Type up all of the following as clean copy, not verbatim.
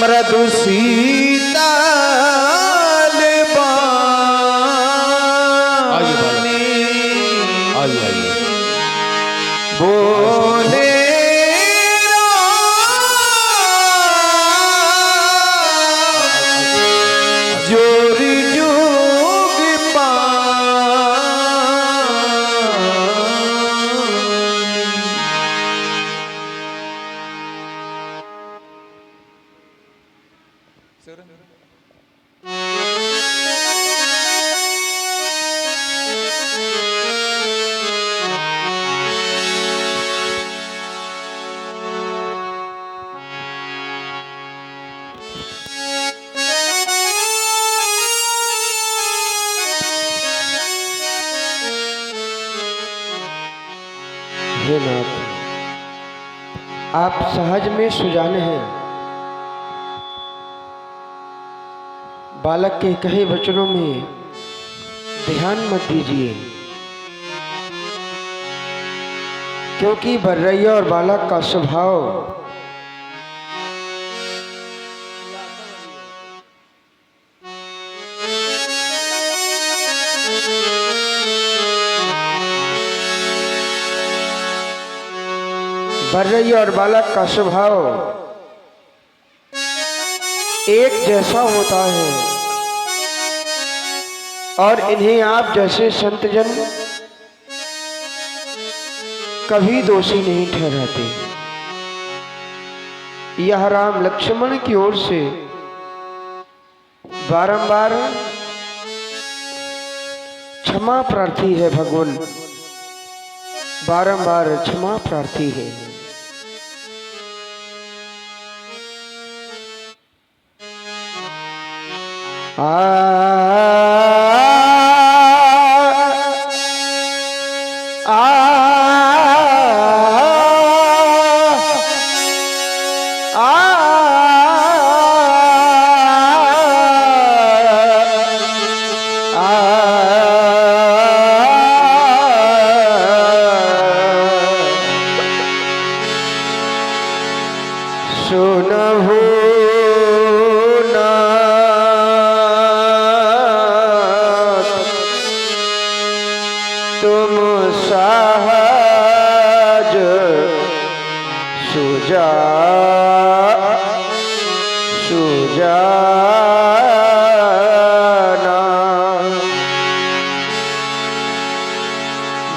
मृदु शीतल बानी आइए बोले जोरी जोग हे नाथ, आप सहज में सुजाने हैं। बालक के कहे वचनों में ध्यान मत दीजिए, क्योंकि बर्रैया और बालक का स्वभाव बर्रैया और बालक का स्वभाव एक जैसा होता है और इन्हें आप जैसे संतजन कभी दोषी नहीं ठहराते। यह राम लक्ष्मण की ओर से बारंबार क्षमा प्रार्थी है। भगवान बारंबार क्षमा प्रार्थी है। आ सुनहु तुम सहज सुजाना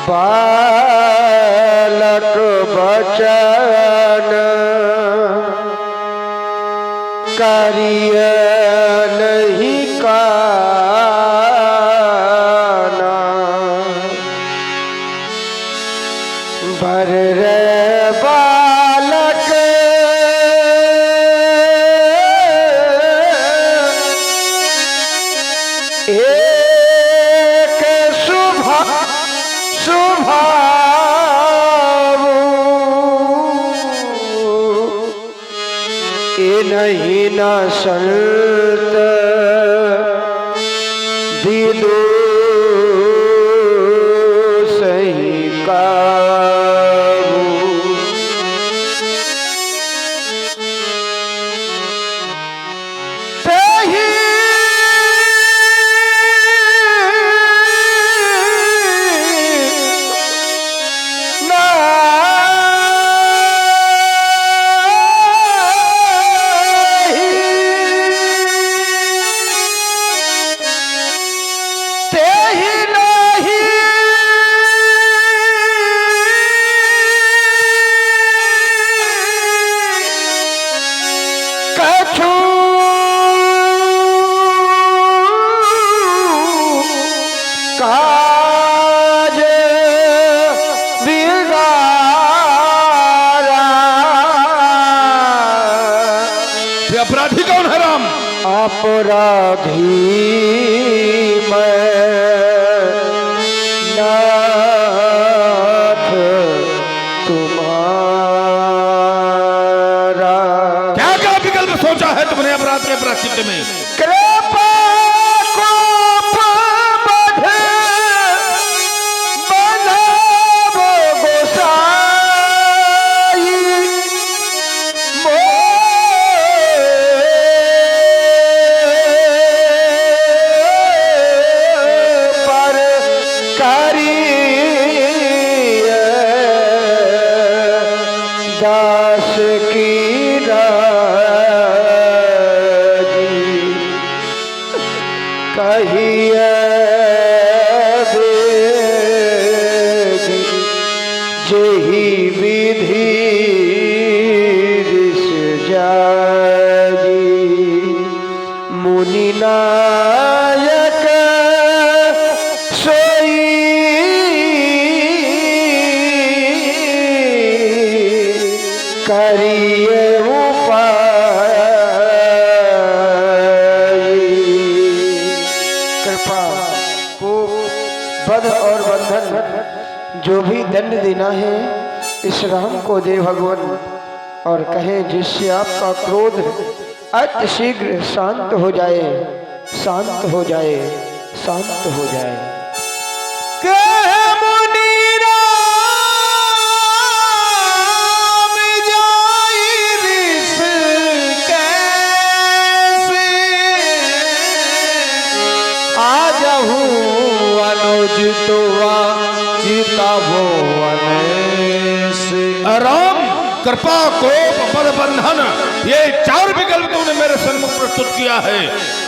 बालक बचन करिय नहीं काना भर रे बालक एक स्वभाव नहीं न संत दिदो सही का काज बिगाड़ा। ये अपराधी कौन है राम? अपराधी मैं नाथ तुम्हारा। क्या क्या विकल्प सोचा है तुमने अपराध के प्रायश्चित में? कृपा कोप बधे बनावो गोसाई मोरे दास की राजी कहिए बेगी जेहि विधि ऋष जाजी मुनि नायक सोई करिए उपाय कृपा को बध और बंधन जो भी दंड देना है इस राम को दे भगवान और कहे जिससे आपका क्रोध अति शीघ्र शांत हो जाए शांत हो जाए शांत हो जाए। राम कृपा कोप बल बंधन ये चार विकल्प तुमने मेरे सन्मुख प्रस्तुत किया है।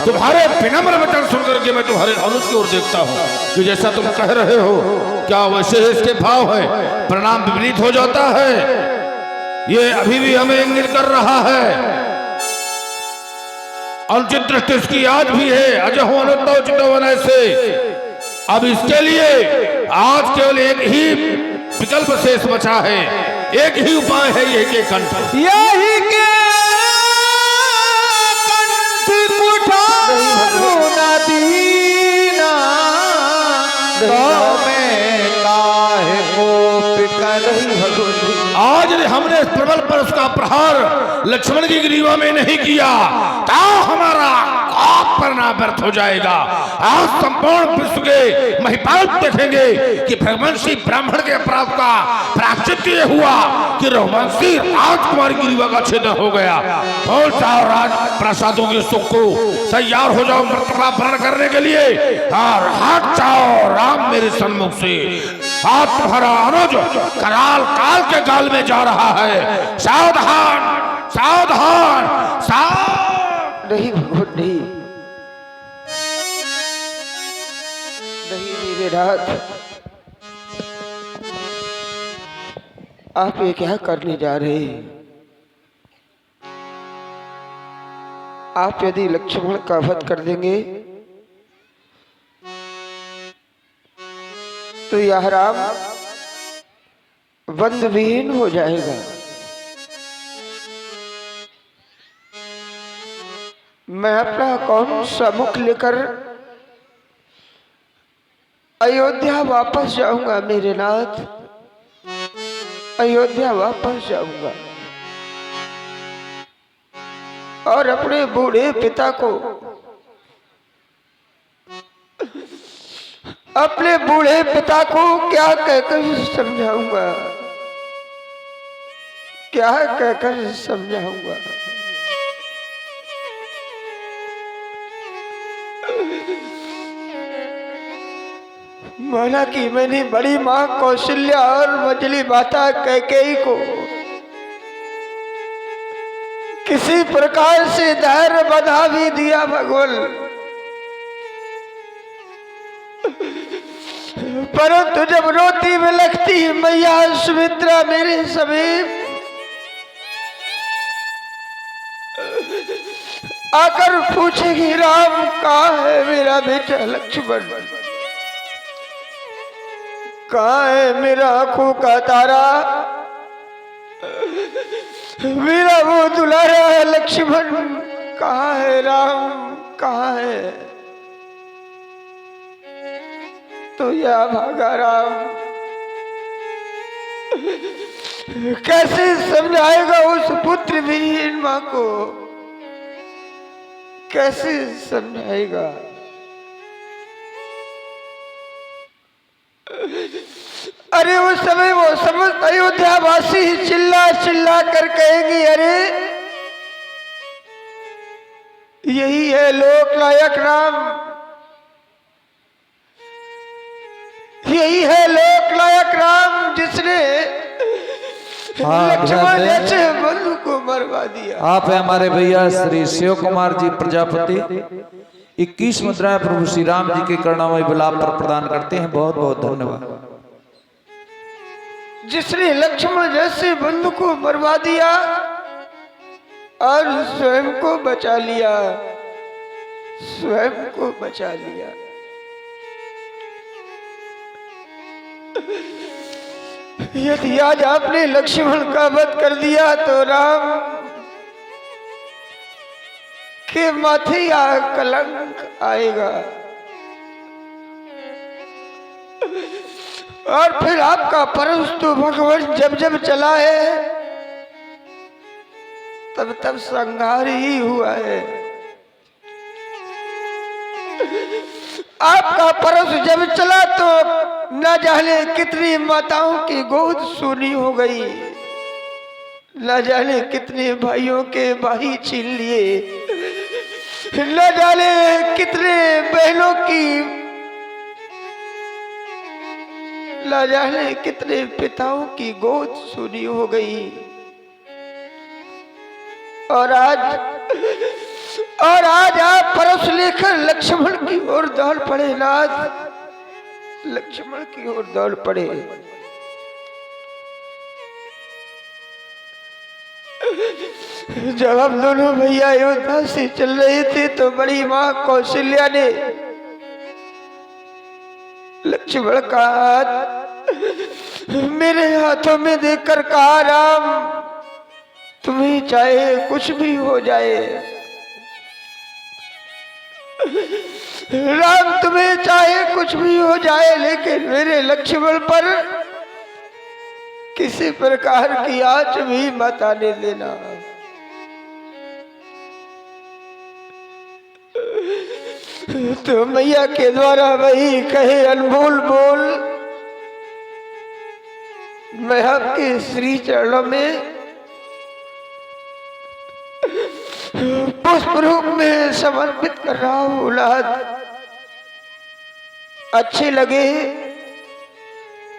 तुम्हारे विनम्र वचन सुनकर के मैं तुम्हारे अनुज की ओर देखता हूँ कि जैसा तुम कह रहे हो क्या वैसे इसके भाव है। प्रणाम विपरीत हो जाता है। ये अभी भी हमें इंगित कर रहा है। अनुचित दृष्टि इसकी आज भी है। अजहु अनुत्तम चितवन ऐसे। अब इसके लिए आज केवल एक ही विकल्प शेष बचा है। एक ही उपाय है ये के कंठ यही के कंठ कुठारो न दीना तो मैं काहे को पिकर। आज हमने इस प्रबल पर उसका प्रहार लक्ष्मण की ग्रीवा में नहीं किया तो हमारा आप पर ना व्यर्थ हो जाएगा। आज संपूर्ण विश्व के महिपाल देखेंगे कि भगवंशी ब्राह्मण के अपराध का प्रायश्चित्य ये हुआ कि रघुवंशी राजकुमार की ग्रीवा का छेदन हो गया। बोल जाओ राज प्रसादों के सुख को तैयार हो जाओ मृत्यु का वर्ण करने के लिए और हाथ जाओ राम मेरे सन्मुख से। आज तुम्हारा अनुज कराल काल के गाल में जा रहा है। सावधान सावधान सावधान। नहीं भगवान नहीं नहीं मेरे राज आप ये क्या करने जा रहे हैं। आप यदि लक्ष्मण का वध कर देंगे तो यह राम बंध विहीन हो जाएगा। मैं अपना कौन सा मुख लेकर अयोध्या वापस जाऊंगा मेरे नाथ। अयोध्या वापस जाऊंगा और अपने बूढ़े पिता को क्या कहकर समझाऊंगा क्या कहकर समझाऊंगा। माना कि मैंने बड़ी माँ कौशल्या और मझली माता कैकेयी को किसी प्रकार से धैर्य बंधा भी दिया भगवान, परंतु जब रोती बिलखती मैया सुमित्रा मेरे समीप आकर पूछेगी राम कहाँ है मेरा बेटा लक्ष्मण, कहाँ है मेरा आंखों का तारा, मेरा वो दुलारा है लक्ष्मण कहाँ है, राम कहाँ है। तो या भागा राम कैसे समझाएगा उस पुत्र विहीन माँ को, कैसे समझाएगा। अरे उस समय वो समस्त अयोध्या वासी चिल्ला चिल्ला कर कहेंगी अरे यही है लोक नायक राम, यही है लोक नायक राम जिसने हाँ, लक्ष्मण ध्यान दें। जैसे बंधु को मरवा दिया। आप है हमारे भैया श्री शिव कुमार जी प्रजापति 21 मुद्राएं प्रभु श्री राम जी के करुणामय विलाप पर प्रदान करते हैं। बहुत बहुत धन्यवाद। जिसने लक्ष्मण जैसे बंधु को मरवा दिया और स्वयं को बचा लिया, स्वयं को बचा लिया। यदि आज आपने लक्ष्मण का वध कर दिया तो राम के माथे कलंक आएगा और फिर आपका परश तो भगवान जब जब चला है तब तब संहार ही हुआ है। आपका परश जब चला तो न जाने कितनी माताओं की गोद सूनी हो गई, न जाने कितने भाइयों के बाही छीन लिए, न जाने कितने बहनों की, न जाने कितने पिताओं की गोद सूनी हो गई। और आज आप परस लेकर लक्ष्मण की ओर दौड़ पड़े। नाथ, लक्ष्मण की ओर दौड़ पड़े। जब हम दोनों भैया अयोध्या से चल रहे थे तो बड़ी माँ कौशल्या ने लक्ष्मण का हाथ मेरे हाथों में देकर कहा, राम तुम्हें चाहे कुछ भी हो जाए, राम तुम्हें चाहे कुछ भी हो जाए, लेकिन मेरे लक्ष्मण पर किसी प्रकार की आंच भी मत आने देना। तो मैया के द्वारा वही कहे अनमोल बोल मैं आपके श्री चरणों में पुष्प रूप में समर्पित कर रहा हूँ। नाथ, अच्छे लगे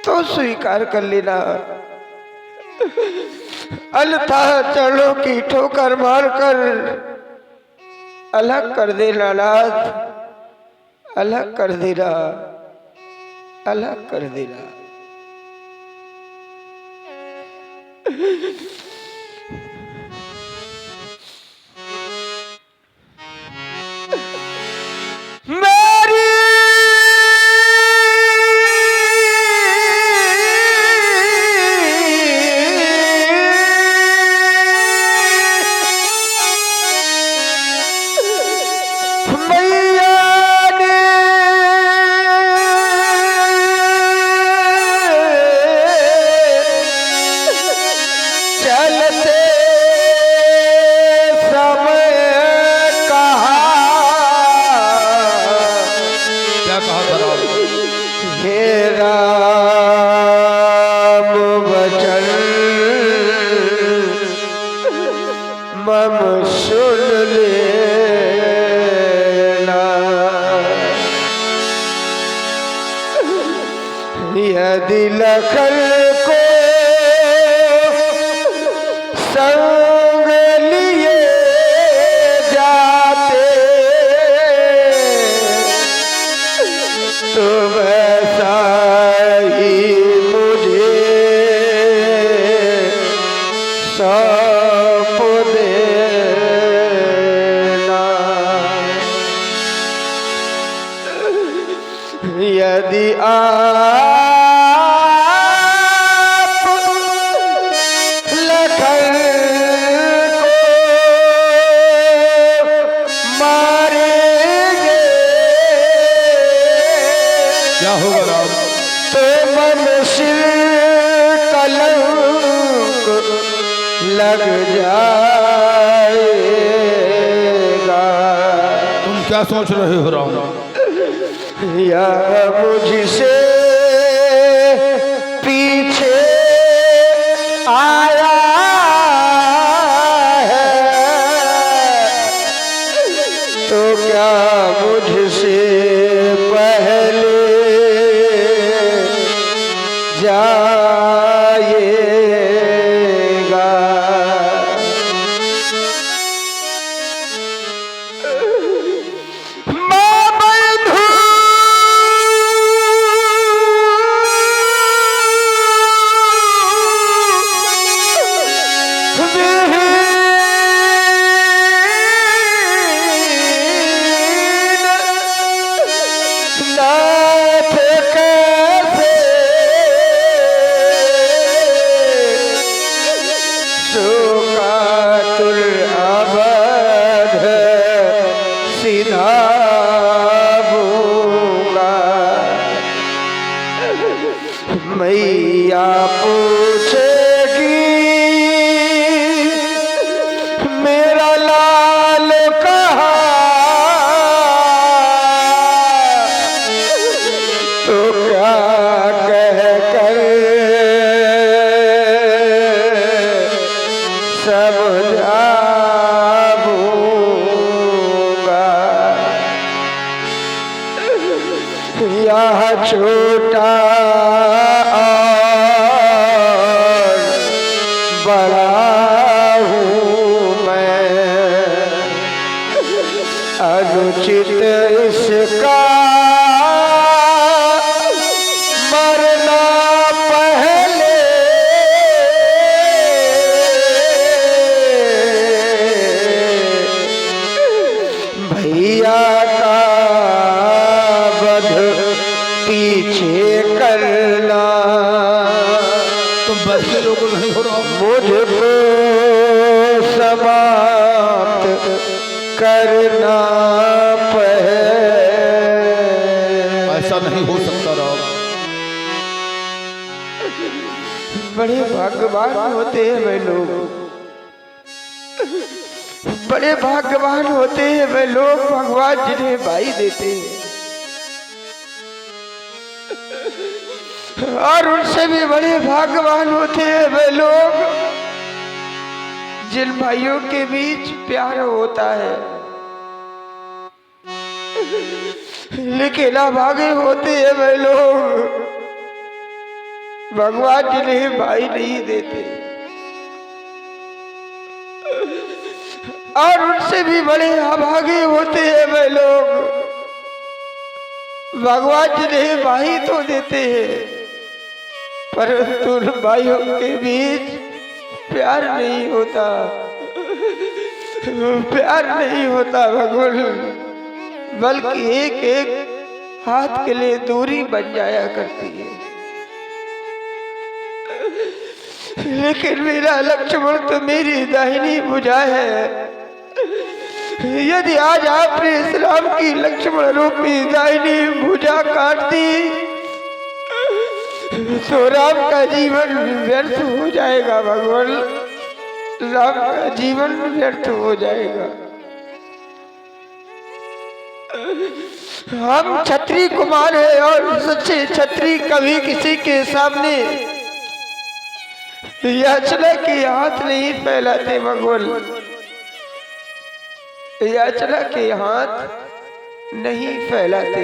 तो स्वीकार कर लेना, अन्यथा चरणों की ठोकर मारकर अलग कर देना। नाथ, अलग कर देना, अलग कर देना। यदि लखन को संग लिए जाते तो वैसा ही मुझे सौंप देना। यदि लग जाएगा। तुम क्या सोच रहे हो राम? या मुझसे पीछे आया है तो क्या मुझसे पहले जाए तुर अवध सिधाऊंगा। मैया पूछेगी मेरा लाल कहाँ, तो क्या कह कर समझाऊंगा। यह छोटा और बड़ा हूँ मैं, अनुचित इसका मरना पहले। भैया का वध पीछे करना, तुम वैसे लोग नहीं हो रहा। मुझको समाप्त करना पहले। ऐसा नहीं हो सकता राम। बड़े भाग्यवान होते हैं वे लोग, बड़े भाग्यवान होते हैं वे लोग भगवान जिन्हें भाई देते हैं। और उनसे भी बड़े भाग्यवान होते हैं वे लोग जिन भाइयों के बीच प्यार होता है, लेकिन अभागे होते हैं वे लोग भगवान जिन्हें भाई नहीं देते। और उनसे भी बड़े अभागे होते हैं वे लोग भगवान जिन्हें भाई तो देते हैं, परंतु उन भाइयों के बीच प्यार नहीं होता, प्यार नहीं होता भगवान, बल्कि एक एक हाथ के लिए दूरी बन जाया करती है। लेकिन मेरा लक्ष्मण तो मेरी दाहिनी भुजा है। यदि आज आपने इस राम की लक्ष्मण रूपी दाहिनी भुजा काट दी तो राम का जीवन व्यर्थ हो जाएगा भगवान, राम का जीवन व्यर्थ हो जाएगा। हम क्षत्रिय कुमार हैं और सच्चे क्षत्रिय कभी किसी के सामने याचना के हाथ नहीं फैलाते भगवान, याचना के हाथ नहीं फैलाते।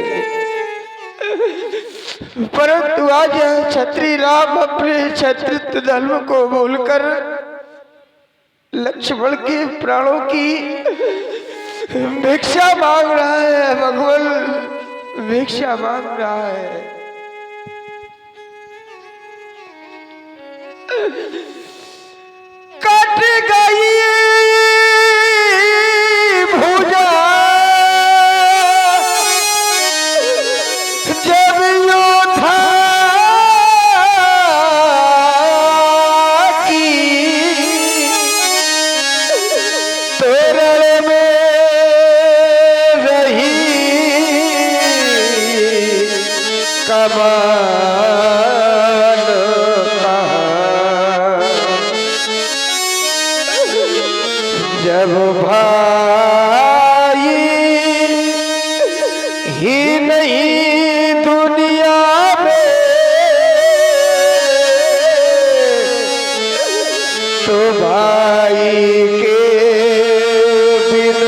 परंतु आज यह क्षत्रिय राम अपने क्षत्रित्व धर्म को भूलकर लक्ष्मण के प्राणों की भिक्षा मांग रहा है भगवान, भिक्षा मांग रहा है। कट गई भुजा जब योद्धा की, तो रण में रही कमान जब भाई ही नहीं दुनिया में, तो भाई के बिन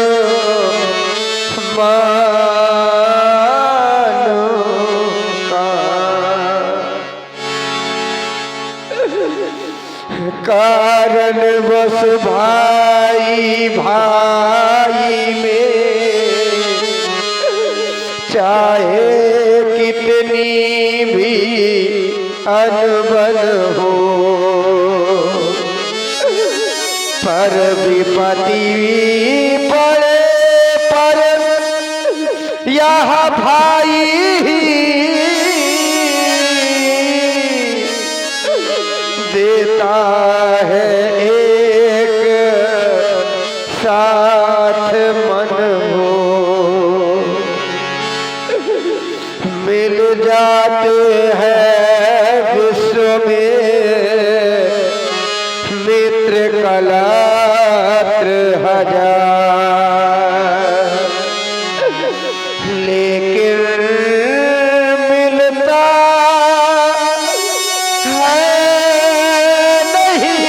मानो का कारण बस भाई भाई में चाहे कितनी भी अनबन हो, पर विपत्ति पड़े पर यह भाई देता है एक साथ मन हो मिल जाते हैं विश्व में मित्र कलत्र हजार, लेकिन मिलता है नहीं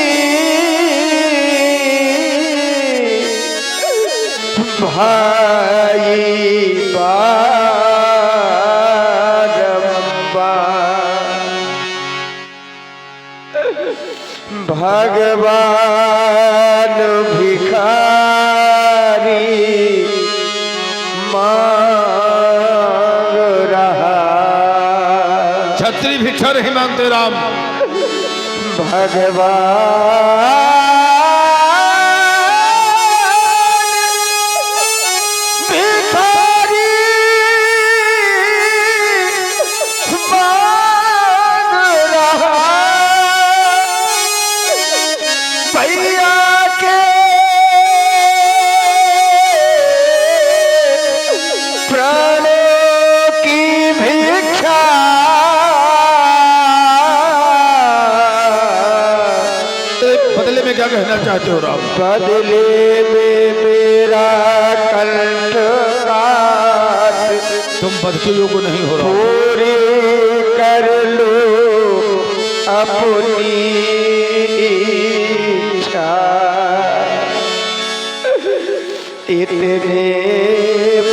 भाई भगवान भिखारी मांग रहा, छत्री भिक्षा नहीं मांगते राम। भगवान भिखारी मांग रहा, भैया के प्राणों की भिक्षा बदले में क्या कहना चाहते हो राम? बदले में मेरा कंठ काट तुम बदके योग्य नहीं हो रहा। पूरी कर लो अपनी इच्छा, इतने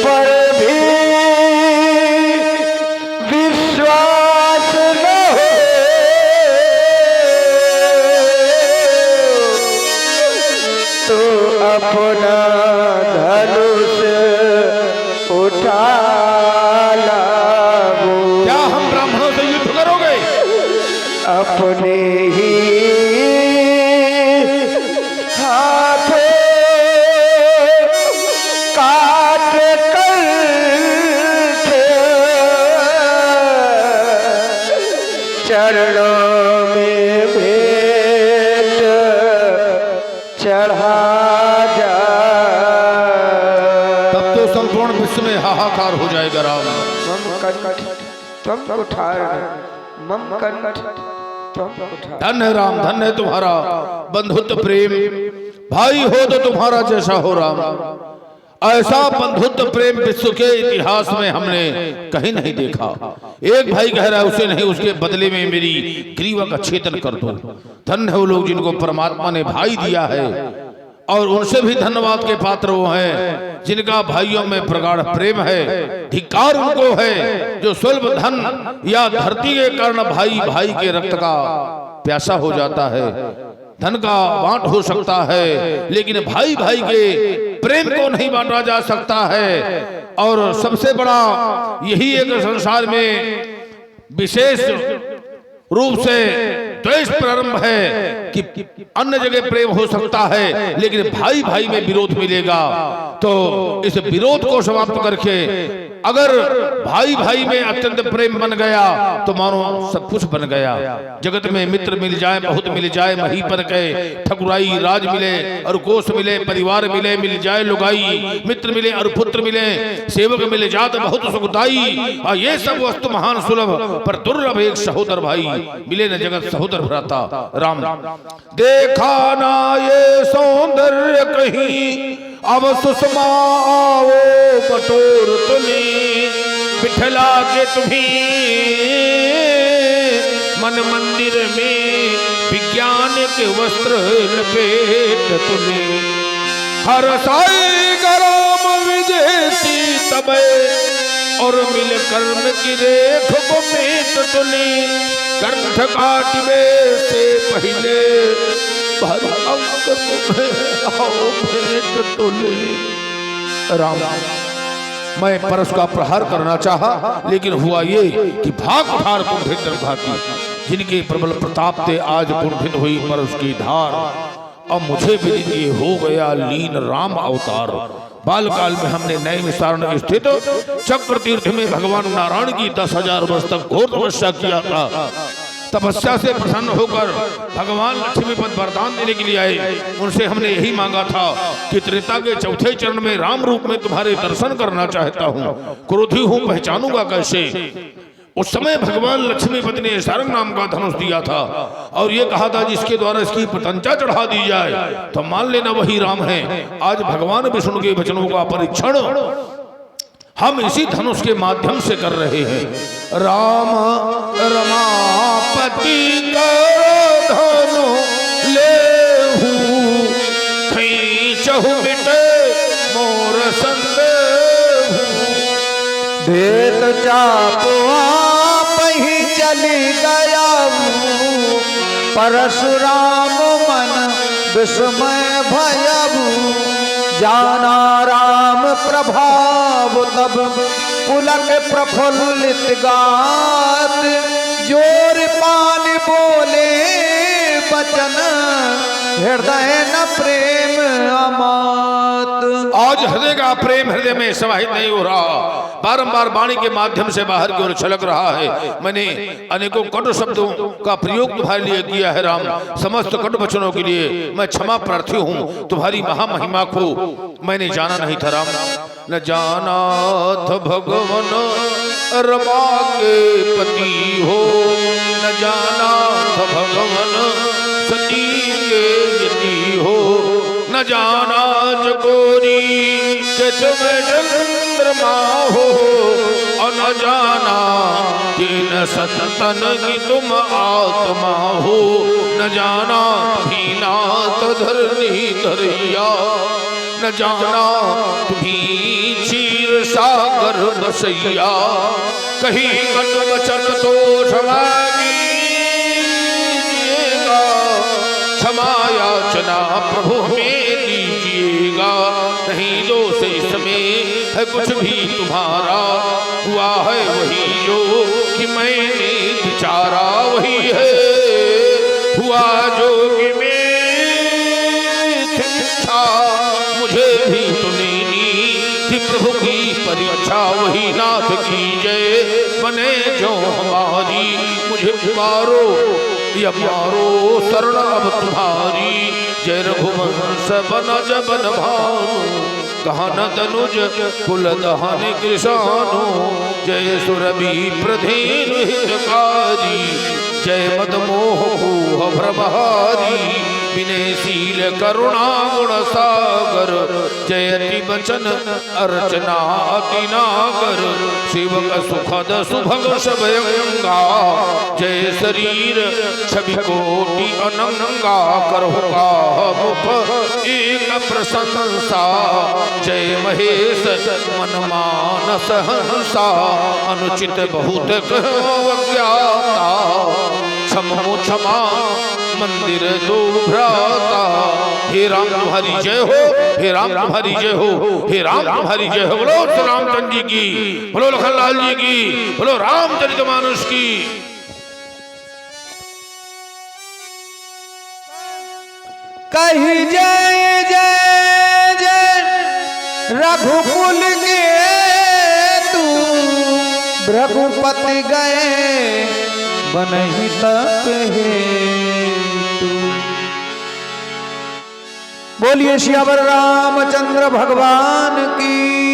पर भी विश्वास न हो तो अपना धनुष उठा लाओ। क्या हम ब्राह्मणों से युद्ध करोगे? अपने ही हाथों काट कर चरणों में भेंट चढ़ा जा। तब तो संपूर्ण विश्व में हाहाकार हो जाएगा राम। मम कंठ तुम कुठार, मम कंठ तुम कुठार। धन्य है राम, धन्य है तुम्हारा बंधुत्व प्रेम। भाई हो तो तुम्हारा जैसा हो राम। ऐसा बंधुत्व प्रेम विश्व के इतिहास में हमने कहीं नहीं देखा। एक भाई कह रहा है उसे नहीं, उसके बदले में मेरी ग्रीवा का छेदन कर दो। धन्य है वो लोग जिनको परमात्मा ने भाई दिया है, और उनसे भी धन्यवाद के पात्र वो हैं जिनका भाइयों में प्रगाढ़ प्रेम है। धिक्कार उनको है जो स्वल्प धन या धरती के कारण भाई भाई के रक्त का प्यासा हो जाता है। धन का बांट हो सकता है, लेकिन भाई भाई के प्रेम को नहीं बांटा जा सकता है। और सबसे बड़ा यही एक संसार में विशेष रूप से द्वेष प्रारंभ है कि अन्य जगह प्रेम हो सकता है, लेकिन भाई भाई में विरोध मिलेगा। तो इस विरोध को समाप्त करके अगर भाई भाई में अत्यंत प्रेम बन गया तो मानो सब कुछ बन गया। जगत में मित्र मिल जाए, बहुत मिल जाए, मही पर गए ठकुराई, राज मिले और कोष मिले, परिवार मिले, मिल जाए लुगाई, मित्र मिले और पुत्र मिले, सेवक मिले जात बहुत सुखदाई। और ये सब वस्तु महान सुलभ पर दुर्लभ एक सहोदर भाई मिले न जगत सहोदर भ्राता राम। देखा ना ये सौंदर्य कहीं अब सुषमाओ बटोर तुली, बिठला के तुम्हें मन मंदिर में विज्ञान के वस्त्र लपेट तुली। हर साई गरम विदेशी तबे और मिल कर्म की रेख को मेट तुली। कंठ काटवे से पहले राम मैं परस का प्रहार करना चाहा, लेकिन हुआ ये कि भाग ठार कुंठित घाती जिनके प्रबल प्रताप से आज कुंठित हुई परस की धार। अब मुझे भी ये हो गया लीन राम अवतार। बालकाल में हमने नए मिसारण स्थित चक्र तीर्थ में भगवान नारायण की 10,000 वर्ष तक घोर तपस्या किया था। तपस्या से प्रसन्न होकर भगवान लक्ष्मीपति वरदान देने के लिए आए। उनसे हमने यही मांगा था कि त्रेता के चौथे चरण में राम रूप में तुम्हारे दर्शन करना चाहता हूँ, क्रोधी हूँ, पहचानूंगा कैसे। उस समय भगवान लक्ष्मीपति ने सारंग नाम का धनुष दिया था और ये कहा था जिसके द्वारा इसकी प्रतंचा चढ़ा दी जाए तो मान लेना वही राम है। आज भगवान विष्णु के वचनों का परीक्षण हम इसी धनुष के माध्यम से कर रहे हैं। राम रमापति धनु लेहू खींचहु मिटे मोर संदेहू। भेद चापुआ पही चली गया परशुराम मन विस्मय भयबू। जाना राम प्रभाव तब पुलक प्रफुल्लित गात। जोर पान बोले बचन हृदय न प्रेम अमात। आज हृदय का प्रेम हृदय में समाहित नहीं हो रहा, बारंबार वाणी के माध्यम से बाहर की ओर छलक रहा है। मैंने अनेकों कटु शब्दों का प्रयोग तुम्हारे लिए किया है राम, समस्त कटु वचनों के लिए मैं क्षमा प्रार्थी हूँ। तुम्हारी महामहिमा को मैंने जाना नहीं था राम। न जाना था भगवान रमा के पति हो, न जाना था भगवान सती के यति हो, न जाना जगोरी के तुम चंद्रमा हो, और न जाना कि न सतन की तुम आत्मा हो, न जाना भीनाथ धरनी धरिया, न जाना तुम्ही क्षीर सागर बसैया। कहीं कट वचन तो क्षमा कीजिएगा, क्षमा याचना प्रभु में दीजिएगा। नहीं दोष इसमें है कुछ भी तुम्हारा, हुआ है वही जो कि मैंने विचारा, वही है हुआ जो कि मेरी इच्छा। मुझे भी तो लेनी थी प्रभु की परीक्षा, वही नाथ की जय बने जो हमारी। मुझे उबारो या मारो शरण अब तुम्हारी। जय रघुवंश बन जबन भानु, कहन तनुज कुल दहन कृषानु। जय सुरभि प्रधेनु हितकारी, जय मद मोह कुह भ्रमहारी। विनय शील करुणा गुण सागर, जयति बचन अर्चना अति नागर। शिवक सुखद सुभग सबयंगा, जय शरीर छवि कोटि अनंगा। करहु काह मुख एक प्रशंसा, जय महेश मन मानस हंसा। अनुचित बहुत अज्ञाता, क्षमो क्षमा मंदिर दो भ्राता। हे राम तुम्हारी जय हो, हे राम तुम्हारी जय हो, हे राम तुम्हारी जय हो। बोलो श्री रामचंद्र जी की, बोलो लखनलाल जी की, बोलो रामचरितमानस की। कही जय जय जय रघुकुल के तू, रघुपति गए बनहि तप हेतु। बोलिए सियावर रामचंद्र भगवान की।